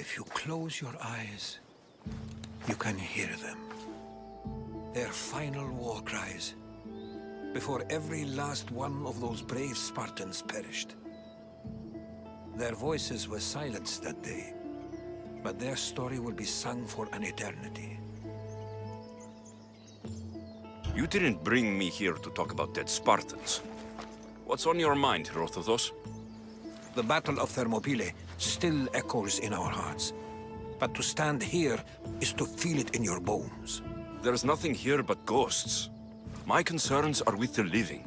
If you close your eyes, you can hear them. Their final war cries, before every last one of those brave Spartans perished. Their voices were silenced that day, but their story will be sung for an eternity. You didn't bring me here to talk about dead Spartans. What's on your mind, Herodotus? The Battle of Thermopylae still echoes in our hearts. But to stand here is to feel it in your bones. There's nothing here but ghosts. My concerns are with the living.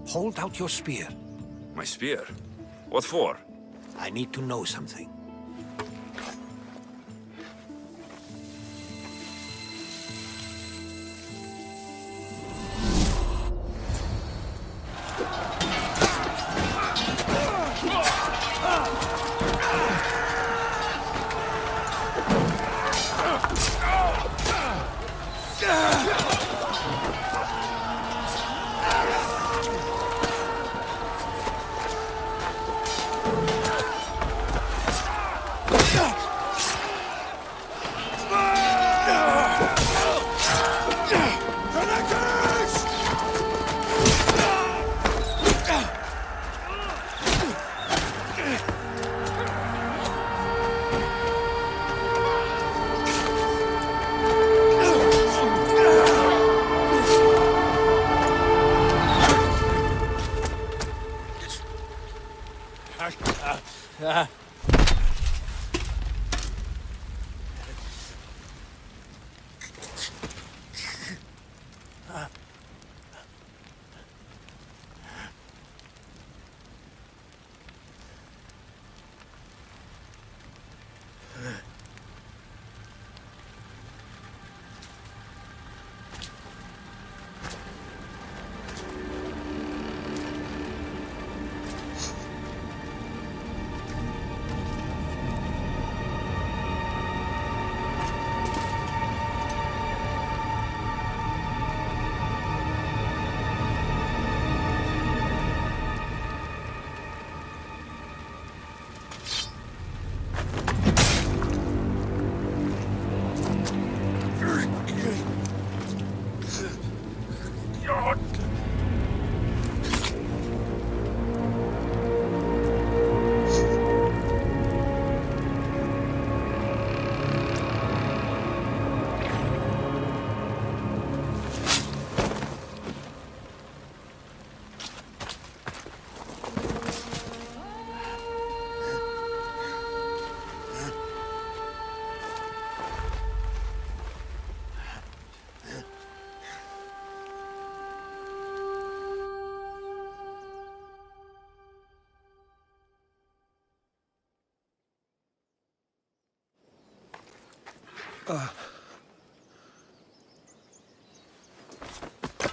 Hold out your spear. My spear? What for? I need to know something.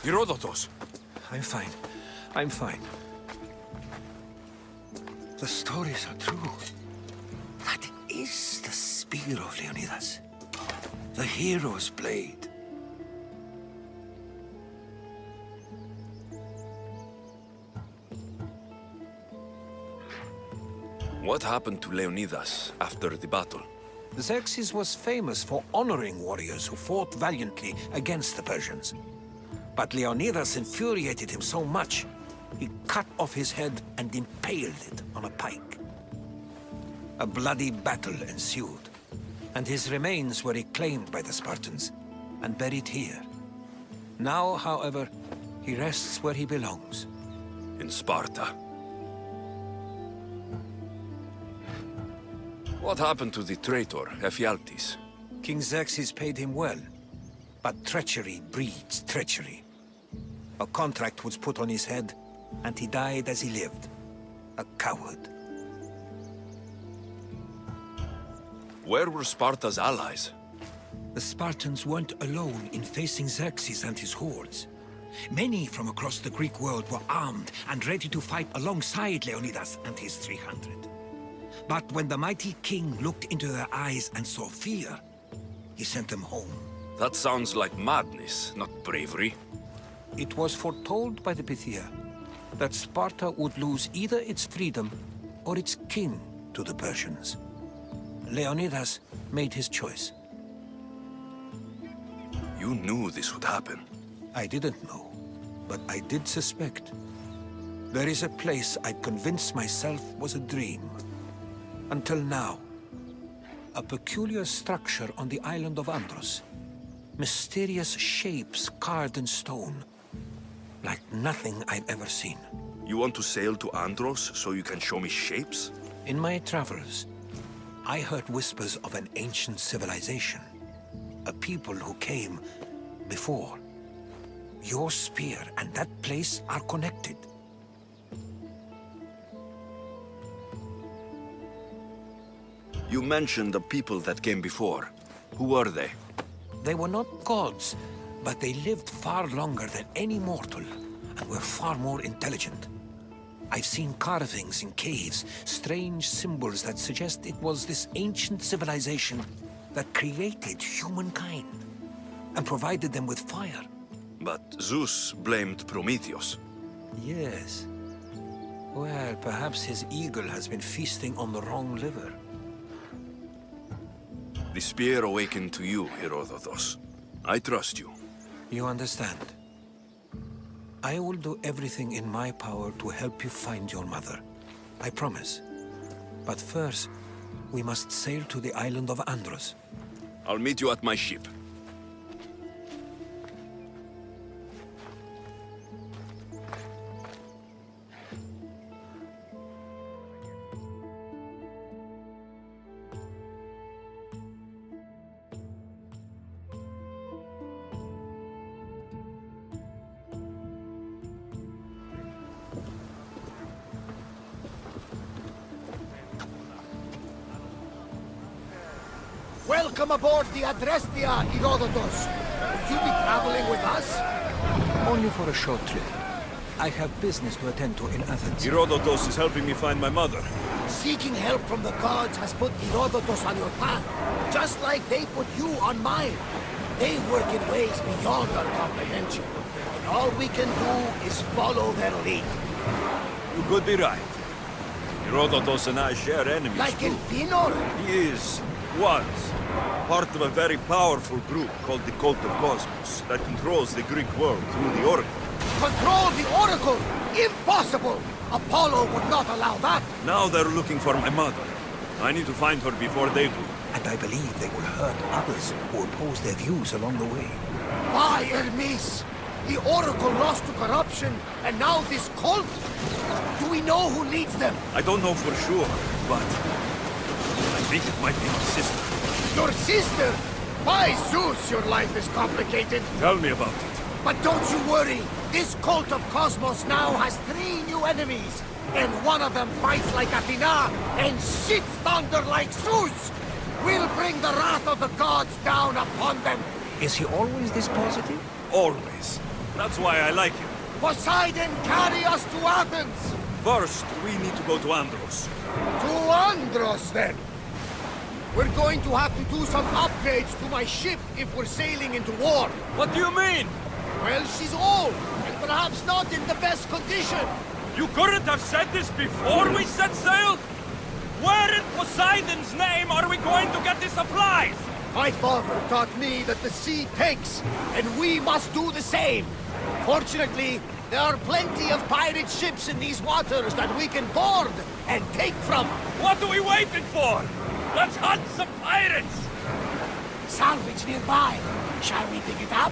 Herodotus! I'm fine. I'm fine. The stories are true. That is the spear of Leonidas. The hero's blade. What happened to Leonidas after the battle? Xerxes was famous for honoring warriors who fought valiantly against the Persians. But Leonidas infuriated him so much, he cut off his head and impaled it on a pike. A bloody battle ensued, and his remains were reclaimed by the Spartans and buried here. Now, however, he rests where he belongs. In Sparta. What happened to the traitor, Ephialtes? King Xerxes paid him well, but treachery breeds treachery. A contract was put on his head, and he died as he lived. A coward. Where were Sparta's allies? The Spartans weren't alone in facing Xerxes and his hordes. Many from across the Greek world were armed and ready to fight alongside Leonidas and his 300. But when the mighty king looked into their eyes and saw fear, he sent them home. That sounds like madness, not bravery. It was foretold by the Pythia that Sparta would lose either its freedom or its king to the Persians. Leonidas made his choice. You knew this would happen. I didn't know, but I did suspect. There is a place I convinced myself was a dream. Until now. A peculiar structure on the island of Andros. Mysterious shapes carved in stone. Like nothing I've ever seen. You want to sail to Andros so you can show me shapes? In my travels, I heard whispers of an ancient civilization. A people who came before. Your spear and that place are connected. You mentioned the people that came before. Who were they? They were not gods, but they lived far longer than any mortal, and were far more intelligent. I've seen carvings in caves, strange symbols that suggest it was this ancient civilization that created humankind, and provided them with fire. But Zeus blamed Prometheus. Yes. Well, perhaps his eagle has been feasting on the wrong liver. The spear awakened to you, Herodotus. I trust you. You understand? I will do everything in my power to help you find your mother. I promise. But first, we must sail to the island of Andros. I'll meet you at my ship. Welcome aboard the Adrestia, Herodotus. Will you be traveling with us? Only for a short trip. I have business to attend to in Athens. Herodotus is helping me find my mother. Seeking help from the gods has put Herodotus on your path, just like they put you on mine. They work in ways beyond our comprehension, and all we can do is follow their lead. You could be right. Herodotus and I share enemies. Like too. in Pinor? He was, part of a very powerful group called the Cult of Cosmos that controls the Greek world through the Oracle. Control the Oracle! Impossible! Apollo would not allow that! Now they're looking for my mother. I need to find her before they do. And I believe they will hurt others who oppose their views along the way. Why, Hermes? The Oracle lost to corruption, and now this cult? Do we know who leads them? I don't know for sure, but I think it might be my sister. Your sister? By Zeus, your life is complicated. Tell me about it. But don't you worry. This cult of Cosmos now has 3 new enemies. And one of them fights like Athena and shits thunder like Zeus. We'll bring the wrath of the gods down upon them. Is he always this positive? Always. That's why I like him. Poseidon, carry us to Athens. First, we need to go to Andros. To Andros, then. We're going to have to do some upgrades to my ship if we're sailing into war. What do you mean? Well, she's old, and perhaps not in the best condition. You couldn't have said this before we set sail? Where in Poseidon's name are we going to get the supplies? My father taught me that the sea takes, and we must do the same. Fortunately, there are plenty of pirate ships in these waters that we can board and take from. What are we waiting for? Let's hunt some pirates! Salvage nearby. Shall we pick it up?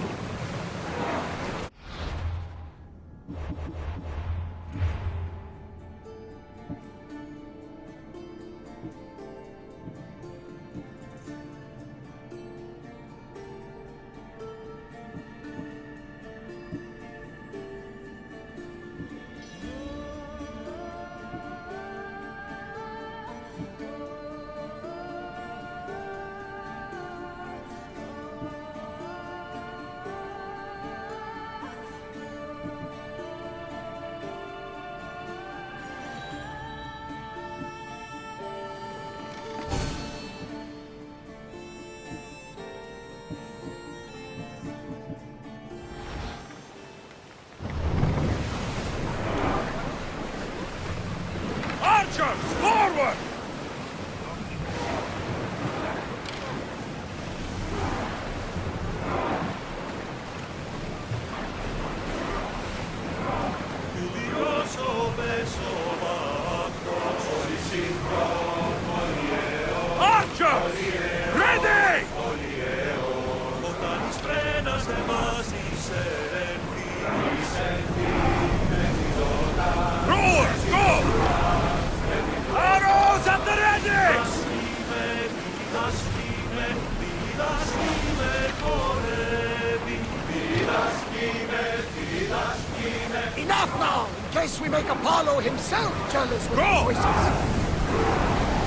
off now, in case we make Apollo himself jealous with his voices.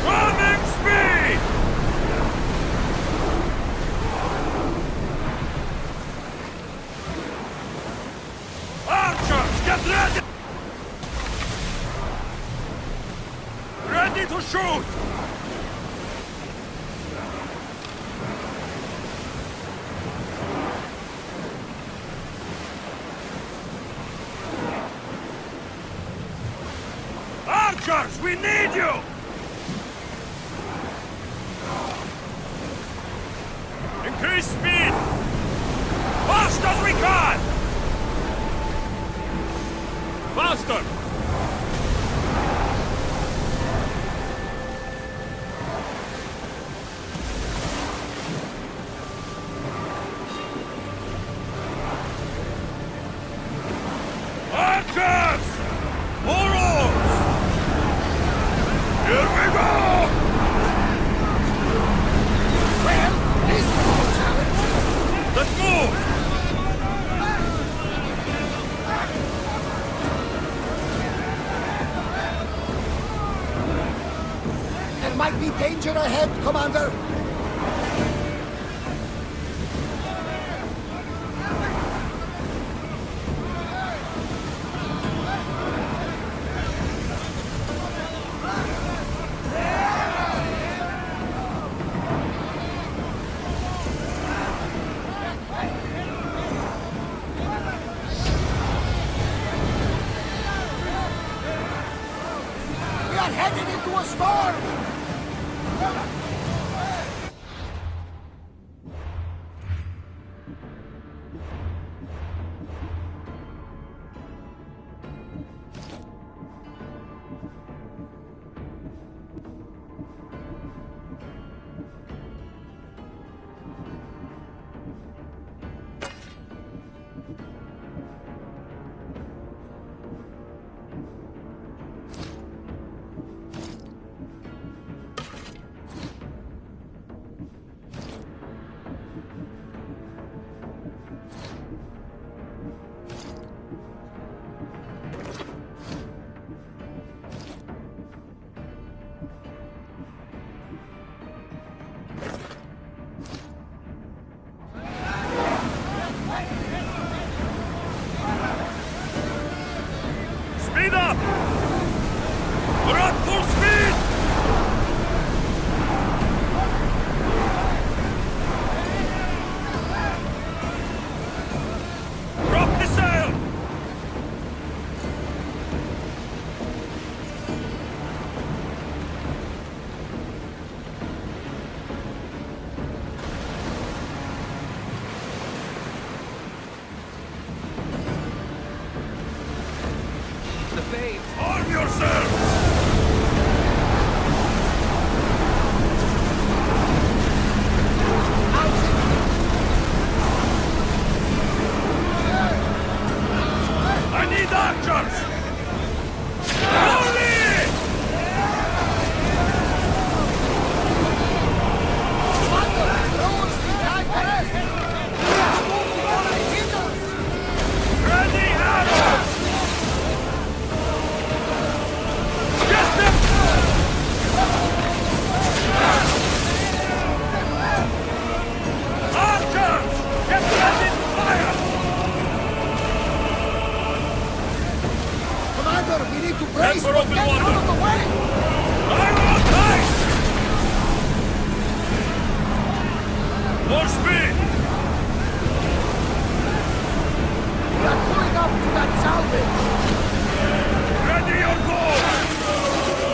Running speed! Archers, get ready! Ready to shoot! Archers, we need you! Increase speed! Fast as we can! Faster! Archers! More oars! Here we go! Well, this is a challenge. Let's move! There might be danger ahead, Commander. We are headed into a storm! Speed up! We're at full speed! Drop the sail! The bay. Arm yourself! I need archers! Hurry! Ready, arrows! Get them! Archers! Get ready to fire! Commander, we need to brace for for open get water. out of the way! Arrow tight! More speed! We are pulling up to that salvage! Ready your goal!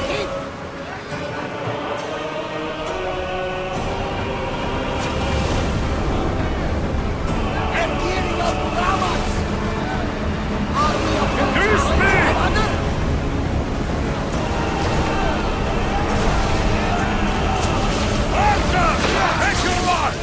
Keep! And gearing up to ram us! Are we Increase approaching, speed! Commander? Archers! Take your mark!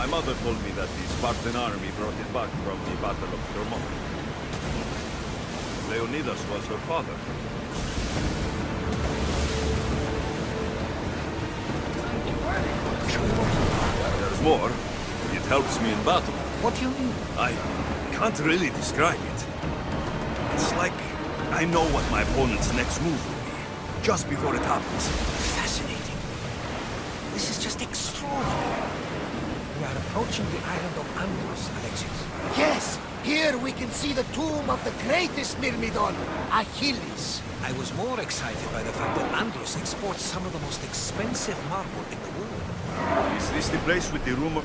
My mother told me that the Spartan army brought it back from the Battle of Thermopylae. Leonidas was her father. There's more. It helps me in battle. What do you mean? I can't really describe it. It's like I know what my opponent's next move will be, just before it happens. Fascinating. This is just extraordinary. We are approaching the island of Andros, Alexios. Yes! Here we can see the tomb of the greatest Myrmidon, Achilles. I was more excited by the fact that Andros exports some of the most expensive marble in the world. Is this the place with the rumor?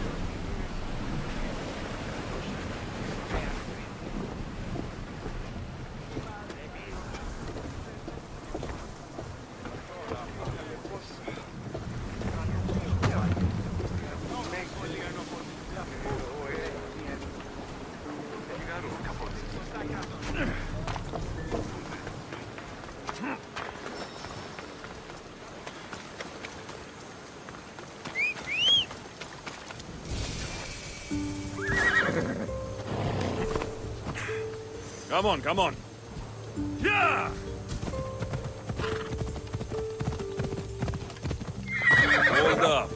Come on, come on. Yeah! Hold up.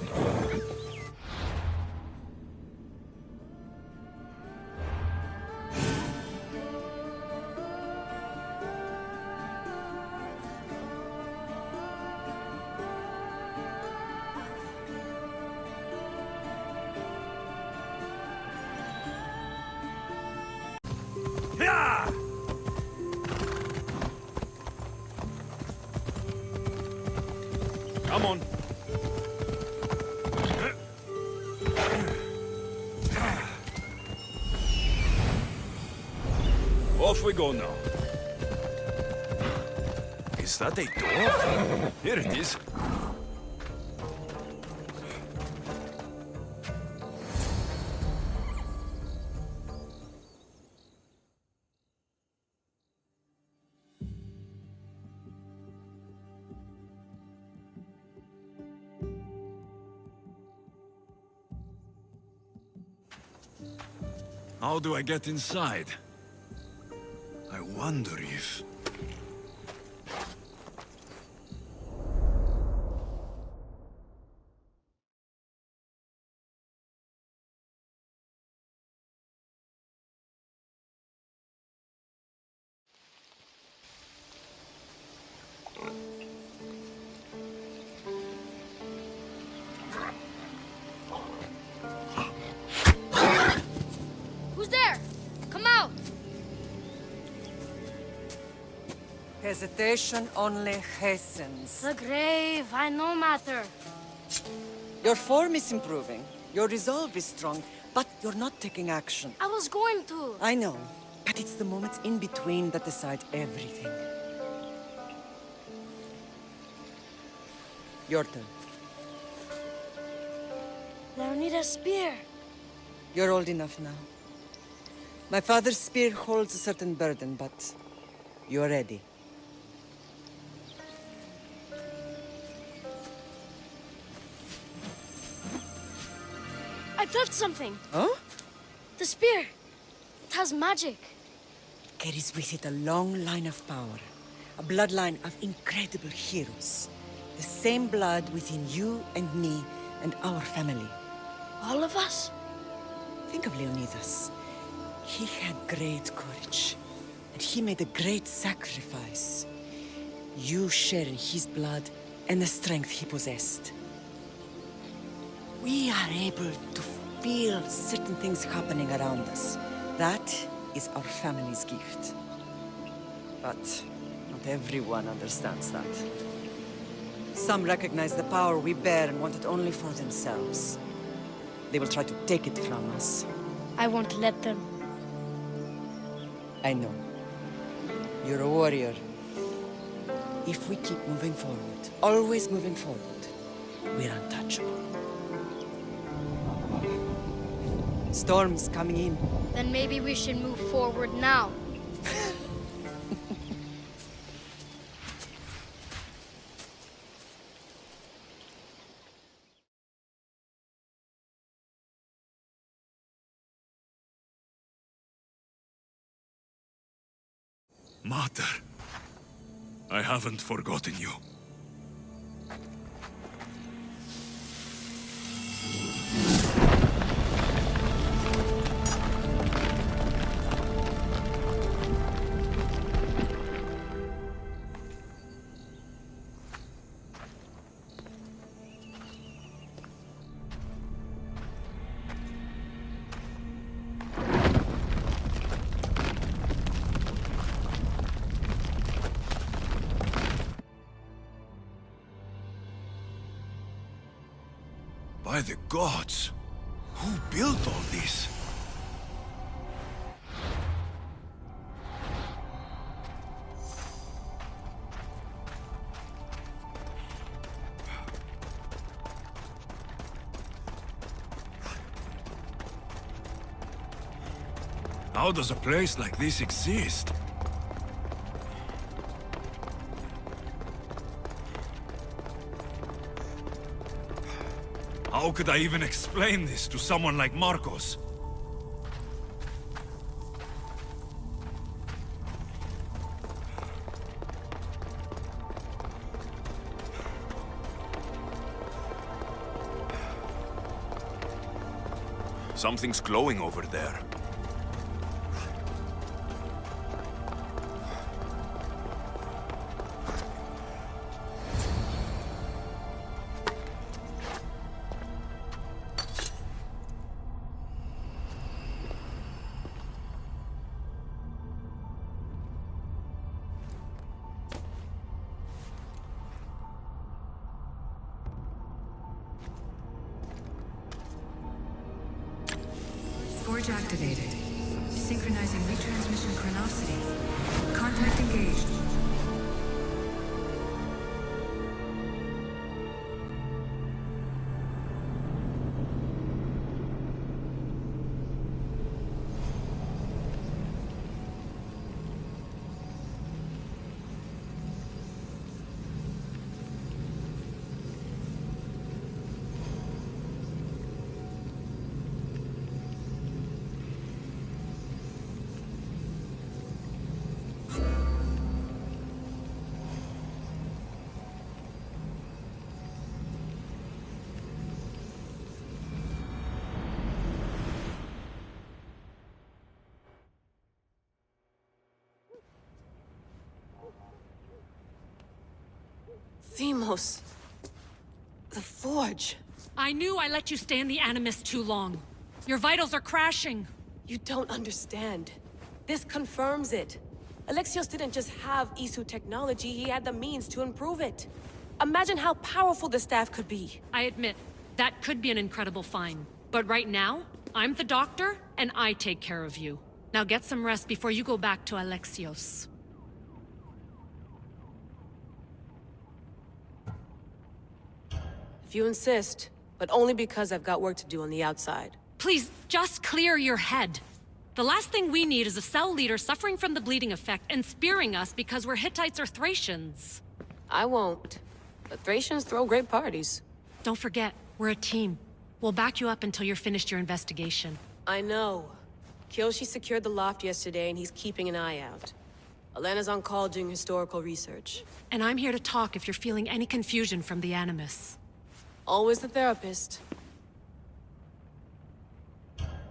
Yeah! Come on. Off we go now. Is that a door? Here it is. How do I get inside? I wonder if... Who's there? Come out! Hesitation only hastens. The grave, I no matter. Your form is improving. Your resolve is strong, but you're not taking action. I was going to. I know, but it's the moments in between that decide everything. Your turn. Leonidas' spear. You're old enough now. My father's spear holds a certain burden, but you're ready. I felt something. Huh? The spear. It has magic. Carries with it a long line of power. A bloodline of incredible heroes. The same blood within you and me and our family. All of us? Think of Leonidas. He had great courage, and he made a great sacrifice. You share in his blood and the strength he possessed. We are able to feel certain things happening around us. That is our family's gift. But not everyone understands that. Some recognize the power we bear and want it only for themselves. They will try to take it from us. I won't let them. I know. You're a warrior. If we keep moving forward, always moving forward, we're untouchable. Storm's coming in. Then maybe we should move forward now. Mater, I haven't forgotten you. By the gods! Who built all this? How does a place like this exist? How could I even explain this to someone like Marcos? Something's glowing over there. Forge activated. Synchronizing retransmission chronicity. Contact engaged. Themos. The Forge. I knew I let you stay in the Animus too long. Your vitals are crashing. You don't understand. This confirms it. Alexios didn't just have Isu technology, he had the means to improve it. Imagine how powerful the staff could be. I admit, that could be an incredible find. But right now, I'm the doctor, and I take care of you. Now get some rest before you go back to Alexios. If you insist, but only because I've got work to do on the outside. Please, just clear your head. The last thing we need is a cell leader suffering from the bleeding effect and spearing us because we're Hittites or Thracians. I won't. But Thracians throw great parties. Don't forget, we're a team. We'll back you up until you're finished your investigation. I know. Kyoshi secured the loft yesterday and he's keeping an eye out. Elena's on call doing historical research. And I'm here to talk if you're feeling any confusion from the Animus. Always the therapist.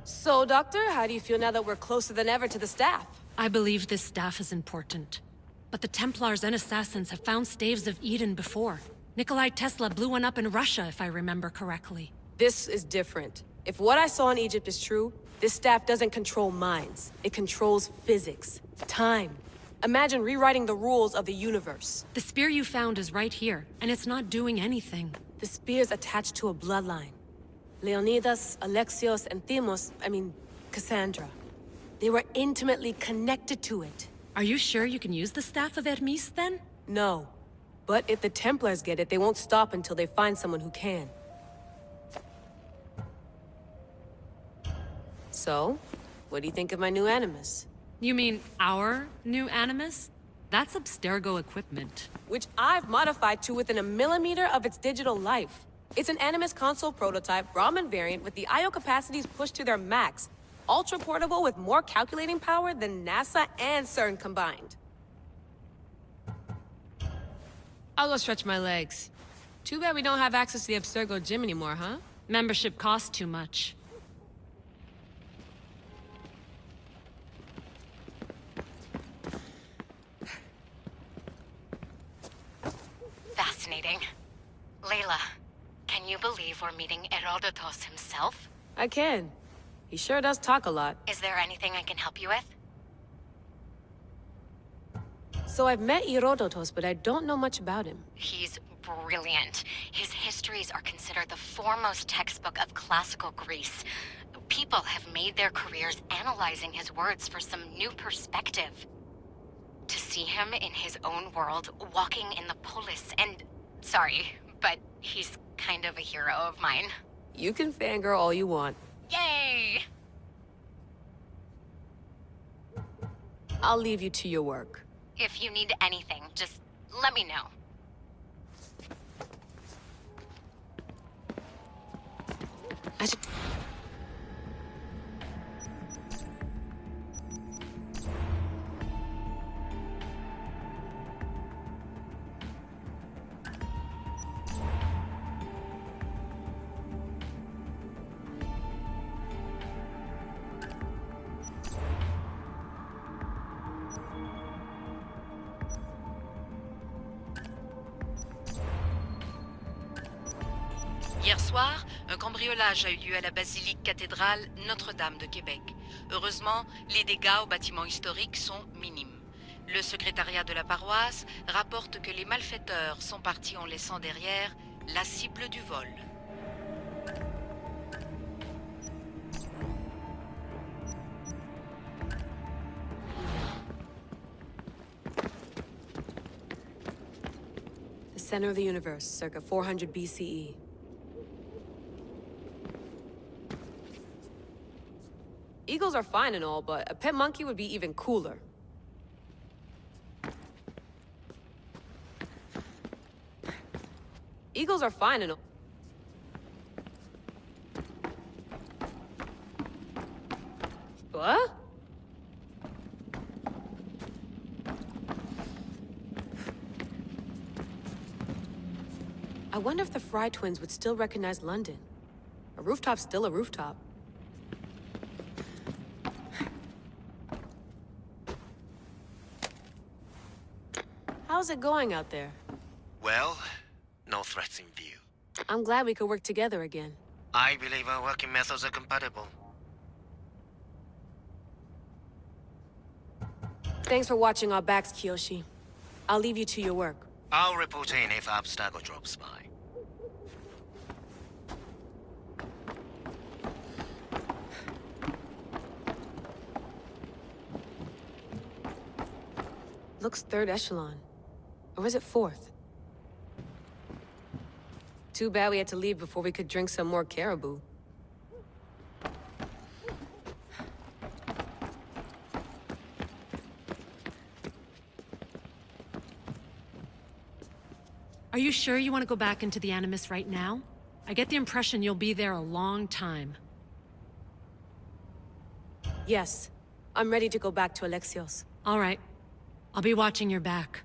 So, Doctor, how do you feel now that we're closer than ever to the staff? I believe this staff is important. But the Templars and Assassins have found staves of Eden before. Nikolai Tesla blew one up in Russia, if I remember correctly. This is different. If what I saw in Egypt is true, this staff doesn't control minds. It controls physics, time. Imagine rewriting the rules of the universe. The spear you found is right here, and it's not doing anything. The spear's attached to a bloodline. Leonidas, Alexios, and Cassandra. They were intimately connected to it. Are you sure you can use the Staff of Hermes, then? No. But if the Templars get it, they won't stop until they find someone who can. So, what do you think of my new Animus? You mean our new Animus? That's Abstergo equipment. Which I've modified to within a millimeter of its digital life. It's an Animus console prototype, Brahmin variant, with the I/O capacities pushed to their max. Ultra-portable with more calculating power than NASA and CERN combined. I'll go stretch my legs. Too bad we don't have access to the Abstergo gym anymore, huh? Membership costs too much. Fascinating. Layla, can you believe we're meeting Herodotus himself? I can. He sure does talk a lot. Is there anything I can help you with? So I've met Herodotus, but I don't know much about him. He's brilliant. His histories are considered the foremost textbook of classical Greece. People have made their careers analyzing his words for some new perspective. To see him in his own world, walking in the polis, and... Sorry, but he's kind of a hero of mine. You can fangirl all you want. Yay! I'll leave you to your work. If you need anything, just let me know. I should... Hier soir, un cambriolage a eu lieu à la basilique cathédrale Notre-Dame de Québec. Heureusement, les dégâts au bâtiment historique sont minimes. Le secrétariat de la paroisse rapporte que les malfaiteurs sont partis en laissant derrière la cible du vol. The center of the universe, circa 400 BCE. Eagles are fine and all, but a pet monkey would be even cooler. Eagles are fine and all. What? I wonder if the Fry twins would still recognize London. A rooftop's still a rooftop. How's it going out there? Well, no threats in view. I'm glad we could work together again. I believe our working methods are compatible. Thanks for watching our backs, Kiyoshi. I'll leave you to your work. I'll report in if Abstergo drops by. Looks third echelon. Or is it fourth? Too bad we had to leave before we could drink some more caribou. Are you sure you want to go back into the Animus right now? I get the impression you'll be there a long time. Yes. I'm ready to go back to Alexios. All right. I'll be watching your back.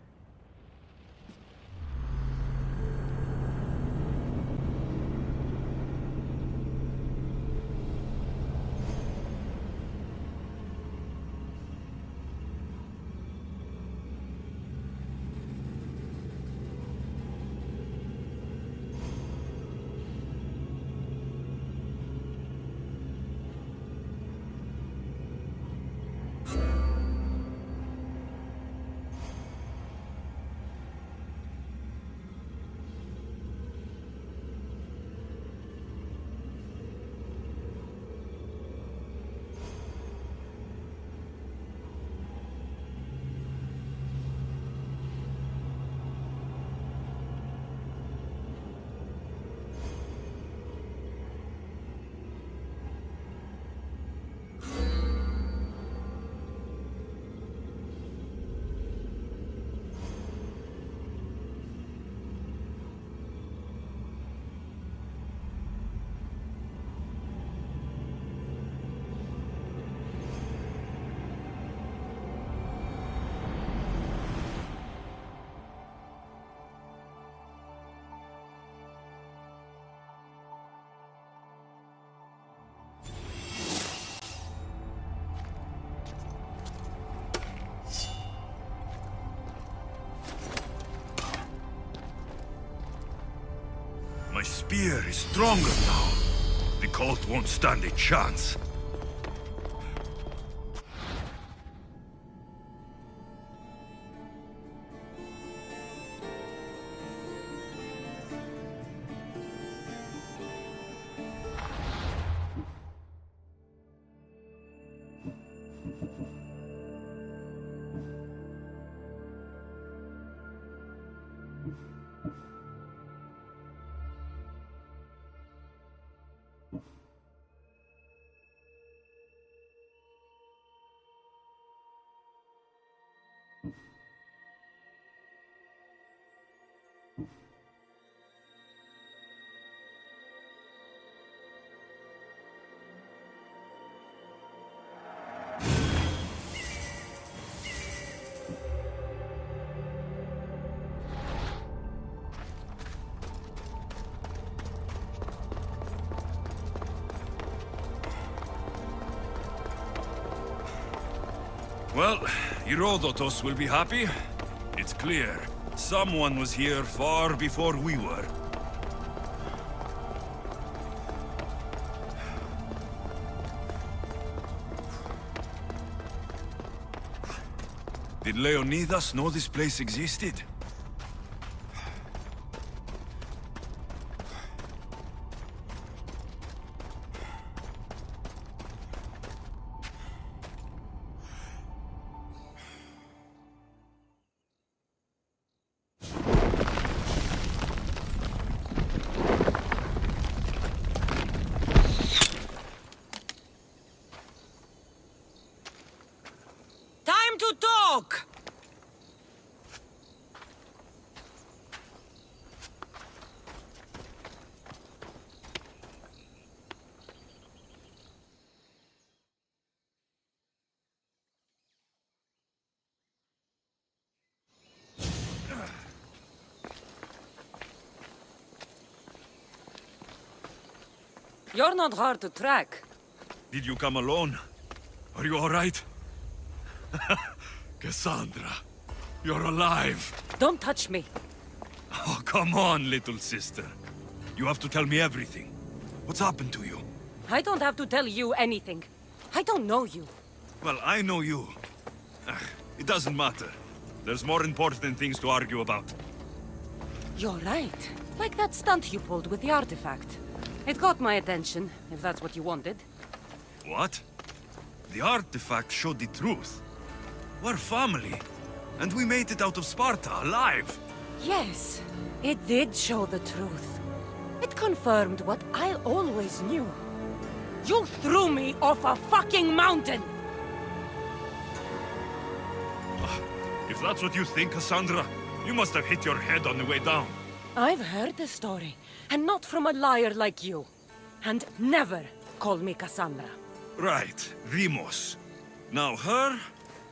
My spear is stronger now. The cult won't stand a chance. Well, Herodotus will be happy. It's clear. Someone was here far before we were. Did Leonidas know this place existed? Time to talk! You're not hard to track. Did you come alone? Are you all right? Cassandra, you're alive. Don't touch me. Oh, come on, little sister. You have to tell me everything. What's happened to you? I don't have to tell you anything. I don't know you. Well, I know you. It doesn't matter. There's more important things to argue about. You're right. Like that stunt you pulled with the artifact. It got my attention, if that's what you wanted. What? The artifact showed the truth. We're family. And we made it out of Sparta, alive. Yes, it did show the truth. It confirmed what I always knew. You threw me off a fucking mountain! If that's what you think, Cassandra, you must have hit your head on the way down. I've heard the story, and not from a liar like you. And never call me Cassandra. Right, Demos. Now her,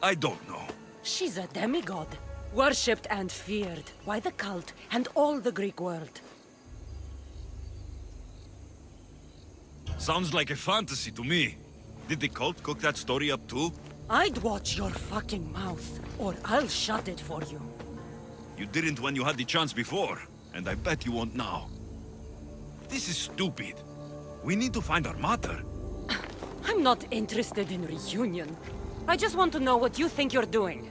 I don't know. She's a demigod, worshipped and feared by the cult and all the Greek world. Sounds like a fantasy to me. Did the cult cook that story up too? I'd watch your fucking mouth, or I'll shut it for you. You didn't when you had the chance before, and I bet you won't now. This is stupid. We need to find our mother. I'm not interested in reunion. I just want to know what you think you're doing.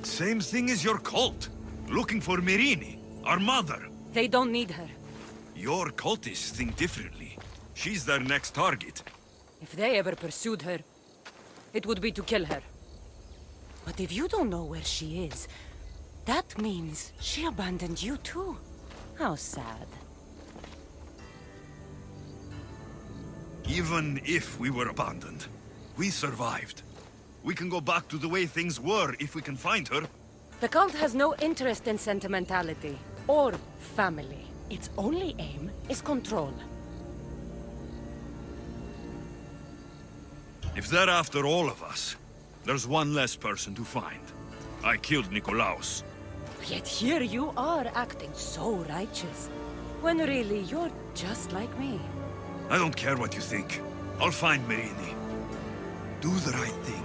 Same thing as your cult. Looking for Myrrine, our mother. They don't need her. Your cultists think differently. She's their next target. If they ever pursued her, it would be to kill her. But if you don't know where she is, that means she abandoned you too. How sad. Even if we were abandoned, we survived. We can go back to the way things were if we can find her. The cult has no interest in sentimentality or family. Its only aim is control. If they're after all of us, there's one less person to find. I killed Nikolaos. Yet here you are acting so righteous, when really you're just like me. I don't care what you think. I'll find Myrrine. Do the right thing.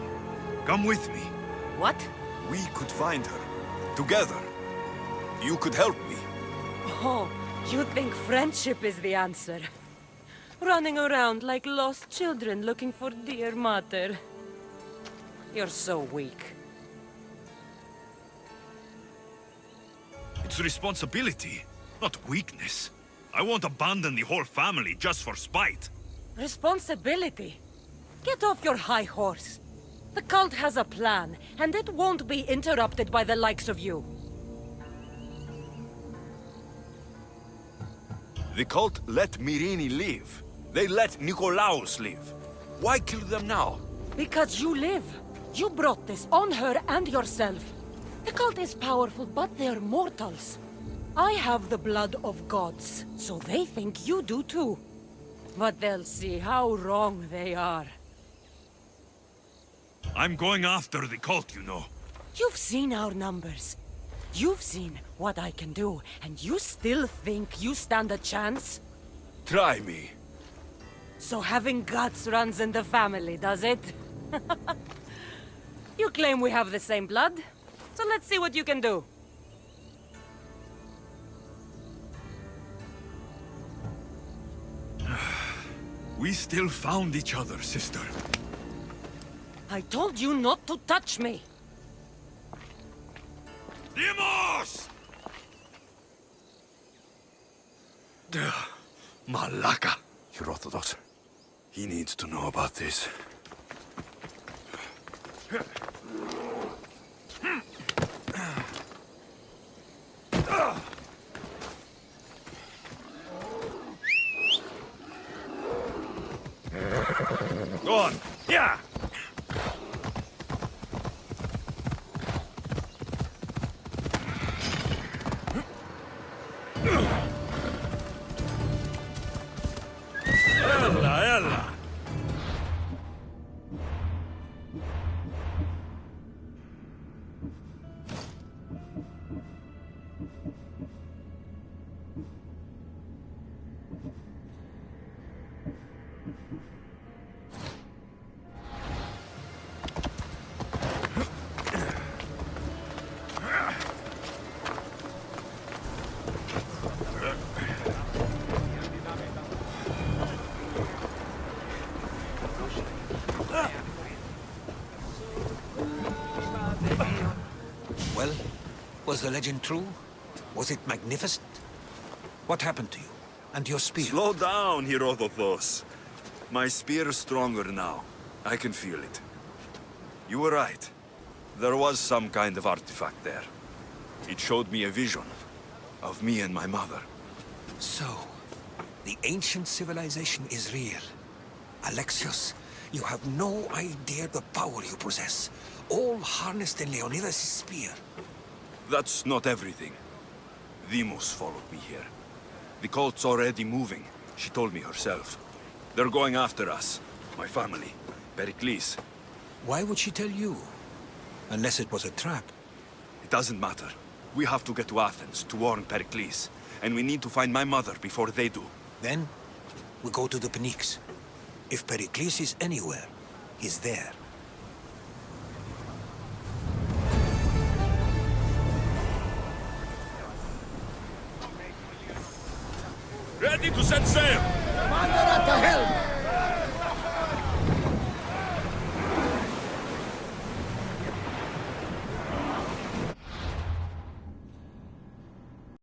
Come with me. What? We could find her. Together. You could help me. Oh, You think friendship is the answer? Running around like lost children looking for dear mother. You're so weak. It's responsibility, not weakness. I won't abandon the whole family just for spite. Responsibility? Get off your high horse. The cult has a plan, and it won't be interrupted by the likes of you. The cult let Myrini live. They let Nikolaos live. Why kill them now? Because you live. You brought this on her and yourself. The cult is powerful, but they're mortals. I have the blood of gods, so they think you do too. But they'll see how wrong they are. I'm going after the cult, you know. You've seen our numbers. You've seen what I can do, and you still think you stand a chance? Try me. So having guts runs in the family, does it? You claim we have the same blood, so let's see what you can do. We still found each other, sister. I told you not to touch me! Dimos! Malaka. Herodotus. He needs to know about this. Go on. Yeah! Ella, ella! Well, was the legend true? Was it magnificent? What happened to you? And your spear? Slow down, Herodotus. My spear is stronger now. I can feel it. You were right. There was some kind of artifact there. It showed me a vision of me and my mother. So, the ancient civilization is real. Alexios, you have no idea the power you possess. All harnessed in Leonidas' spear. That's not everything. Demos followed me here. The cult's already moving. She told me herself. They're going after us. My family. Pericles. Why would she tell you? Unless it was a trap. It doesn't matter. We have to get to Athens to warn Pericles. And we need to find my mother before they do. Then, we go to the Pnyx. If Pericles is anywhere, he's there. Ready to set sail! Commander at the helm!